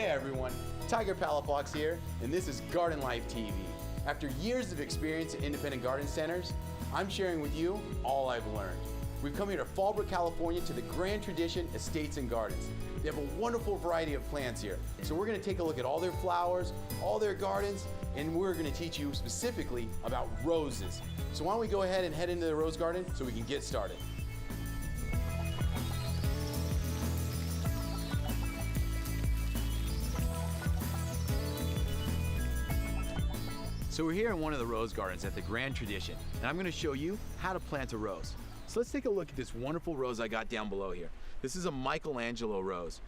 Hey everyone, Tiger Palafox here, and this is GardenLife TV. After years of experience at independent garden centers, I'm sharing with you all I've learned. We've come here to Fallbrook, California to the Grand Tradition Estates and Gardens. They have a wonderful variety of plants here. So we're gonna take a look at all their flowers, all their gardens, and we're gonna teach you specifically about roses. So why don't we go ahead and head into the rose garden so we can get started. So we're here in one of the rose gardens at the Grand Tradition, and I'm gonna show you how to plant a rose. So let's take a look at this wonderful rose I got down below here. This is a Michelangelo rose.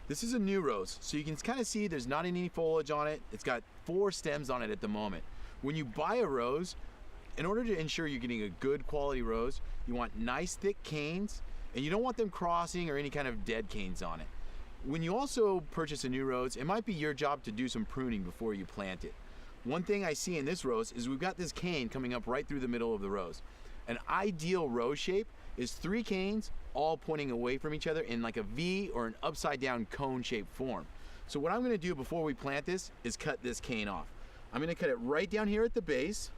This is a new rose, so you can kind of see there's not any foliage on it. It's got 4 stems on it at the moment. When you buy a rose, in order to ensure you're getting a good quality rose, you want nice thick canes, and you don't want them crossing or any kind of dead canes on it. When you also purchase a new rose, it might be your job to do some pruning before you plant it. One thing I see in this rose is we've got this cane coming up right through the middle of the rose. An ideal rose shape is 3 canes all pointing away from each other in like a V or an upside down cone shaped form. So what I'm gonna do before we plant this is cut this cane off. I'm gonna cut it right down here at the base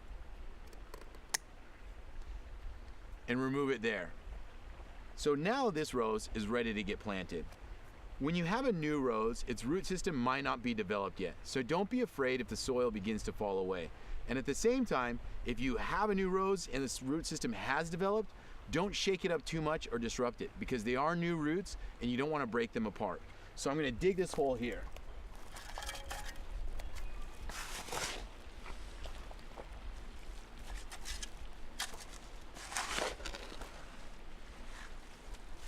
and remove it there. So now this rose is ready to get planted. When you have a new rose, its root system might not be developed yet, so don't be afraid if the soil begins to fall away. And at the same time, if you have a new rose and this root system has developed, don't shake it up too much or disrupt it, because they are new roots and you don't want to break them apart. So I'm going to dig this hole here.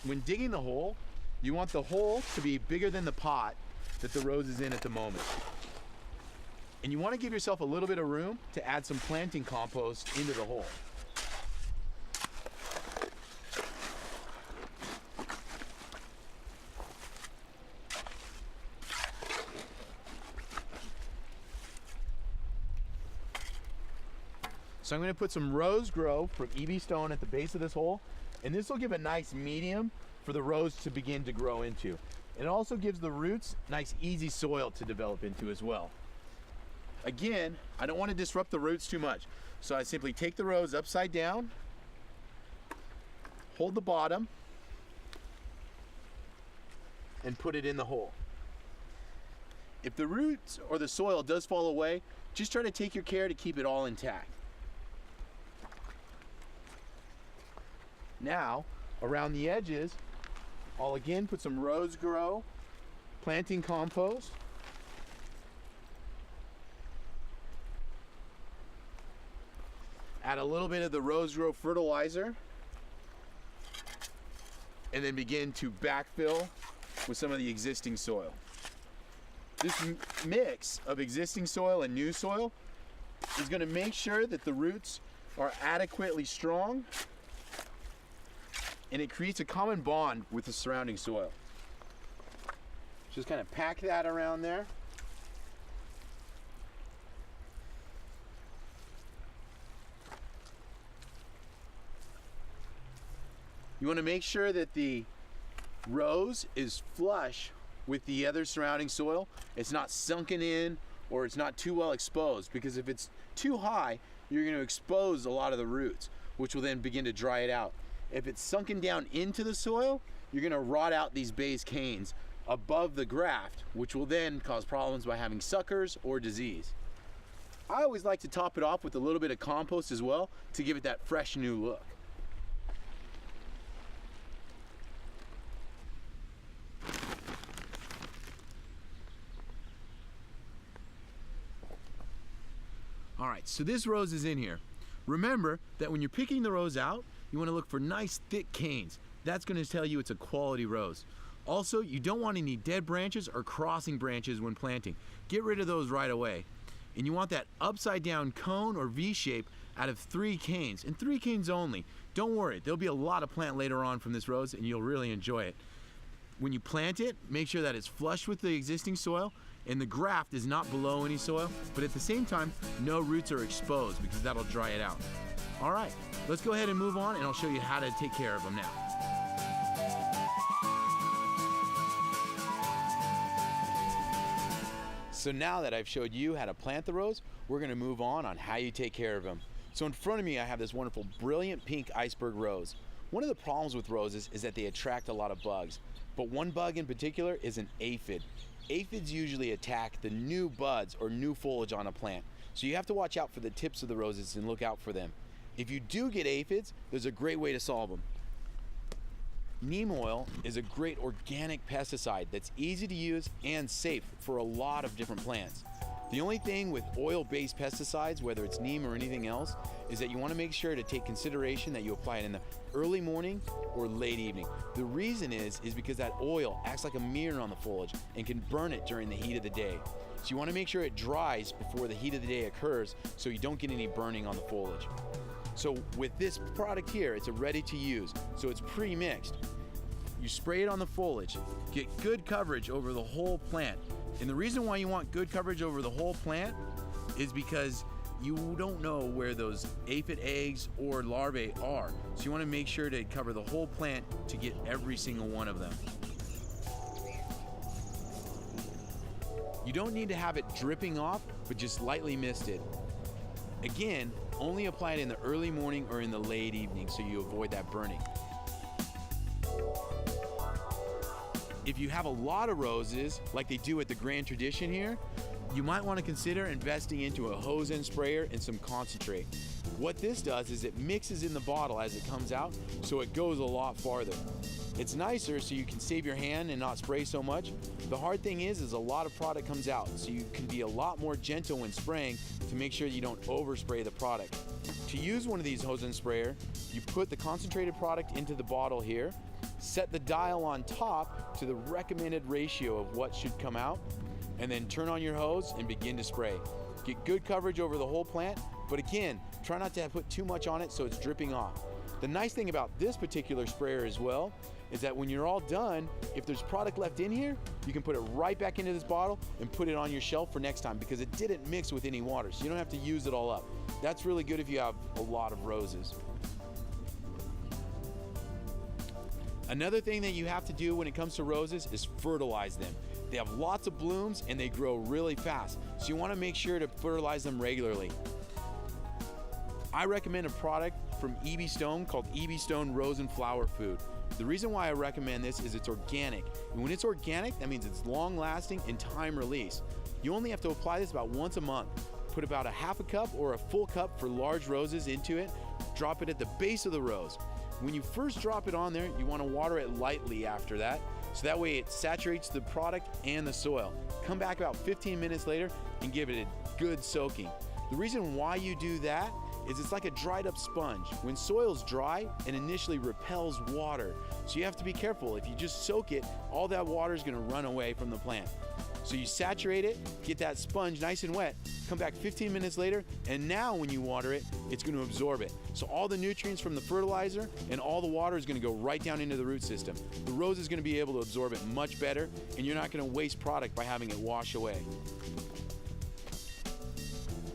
When digging the hole, you want the hole to be bigger than the pot that the rose is in at the moment. And you want to give yourself a little bit of room to add some planting compost into the hole. So I'm going to put some Rose Grow from EB Stone at the base of this hole, and this will give a nice medium for the rose to begin to grow into. It also gives the roots nice easy soil to develop into as well. Again, I don't want to disrupt the roots too much, so I simply take the rose upside down, hold the bottom, and put it in the hole. If the roots or the soil does fall away, just try to take your care to keep it all intact. Now, around the edges, I'll again put some Rose Grow planting compost. Add a little bit of the Rose Grow fertilizer, and then begin to backfill with some of the existing soil. This mix of existing soil and new soil is going to make sure that the roots are adequately strong, and it creates a common bond with the surrounding soil. Just kind of pack that around there. You want to make sure that the rose is flush with the other surrounding soil. It's not sunken in or it's not too well exposed, because if it's too high, you're going to expose a lot of the roots, which will then begin to dry it out. If it's sunken down into the soil, you're going to rot out these base canes above the graft, which will then cause problems by having suckers or disease. I always like to top it off with a little bit of compost as well to give it that fresh new look. All right, so this rose is in here. Remember that when you're picking the rose out, you want to look for nice thick canes. That's going to tell you it's a quality rose. Also, you don't want any dead branches or crossing branches when planting. Get rid of those right away. And you want that upside down cone or V shape out of 3 canes, and 3 canes only. Don't worry, there'll be a lot of plant later on from this rose and you'll really enjoy it. When you plant it, make sure that it's flush with the existing soil and the graft is not below any soil, but at the same time, no roots are exposed, because that'll dry it out. All right, let's go ahead and move on, and I'll show you how to take care of them now. So now that I've showed you how to plant the rose, we're gonna move on how you take care of them. So in front of me, I have this wonderful, brilliant pink iceberg rose. One of the problems with roses is that they attract a lot of bugs, but one bug in particular is an aphid. Aphids usually attack the new buds or new foliage on a plant, so you have to watch out for the tips of the roses and look out for them. If you do get aphids, there's a great way to solve them. Neem oil is a great organic pesticide that's easy to use and safe for a lot of different plants. The only thing with oil-based pesticides, whether it's neem or anything else, is that you want to make sure to take consideration that you apply it in the early morning or late evening. The reason is because that oil acts like a mirror on the foliage and can burn it during the heat of the day. So you want to make sure it dries before the heat of the day occurs so you don't get any burning on the foliage. So with this product here, it's a ready to use, so it's pre-mixed. You spray it on the foliage, get good coverage over the whole plant. And the reason why you want good coverage over the whole plant is because you don't know where those aphid eggs or larvae are. So you want to make sure to cover the whole plant to get every single one of them. You don't need to have it dripping off, but just lightly misted. Again, only apply it in the early morning or in the late evening so you avoid that burning. If you have a lot of roses, like they do at the Grand Tradition here, you might want to consider investing into a hose end sprayer and some concentrate. What this does is it mixes in the bottle as it comes out, so it goes a lot farther. It's nicer so you can save your hand and not spray so much. The hard thing is a lot of product comes out, so you can be a lot more gentle when spraying to make sure you don't overspray the product. To use one of these hose end sprayer, you put the concentrated product into the bottle here, set the dial on top to the recommended ratio of what should come out, and then turn on your hose and begin to spray. Get good coverage over the whole plant, but again, try not to put too much on it so it's dripping off. The nice thing about this particular sprayer as well is that when you're all done, if there's product left in here, you can put it right back into this bottle and put it on your shelf for next time because it didn't mix with any water, so you don't have to use it all up. That's really good if you have a lot of roses. Another thing that you have to do when it comes to roses is fertilize them. They have lots of blooms and they grow really fast, so you want to make sure to fertilize them regularly. I recommend a product from E.B. Stone called E.B. Stone Rose and Flower Food. The reason why I recommend this is it's organic, and when it's organic, that means it's long lasting and time release. You only have to apply this about once a month. Put about a half a cup or a full cup for large roses into it, drop it at the base of the rose. When you first drop it on there, you want to water it lightly after that, so that way it saturates the product and the soil. Come back about 15 minutes later and give it a good soaking. The reason why you do that is it's like a dried up sponge. When soil's dry, it initially repels water. So you have to be careful. If you just soak it, all that water is gonna run away from the plant. So you saturate it, get that sponge nice and wet, come back 15 minutes later, and now when you water it, it's gonna absorb it. So all the nutrients from the fertilizer and all the water is gonna go right down into the root system. The rose is gonna be able to absorb it much better, and you're not gonna waste product by having it wash away.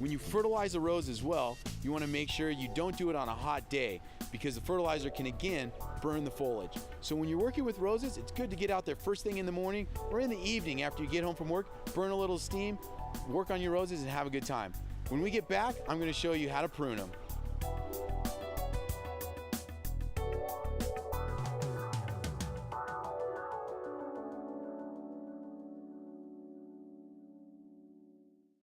When you fertilize a rose as well, you want to make sure you don't do it on a hot day because the fertilizer can again burn the foliage. So when you're working with roses, it's good to get out there first thing in the morning or in the evening after you get home from work, burn a little steam, work on your roses and have a good time. When we get back, I'm going to show you how to prune them.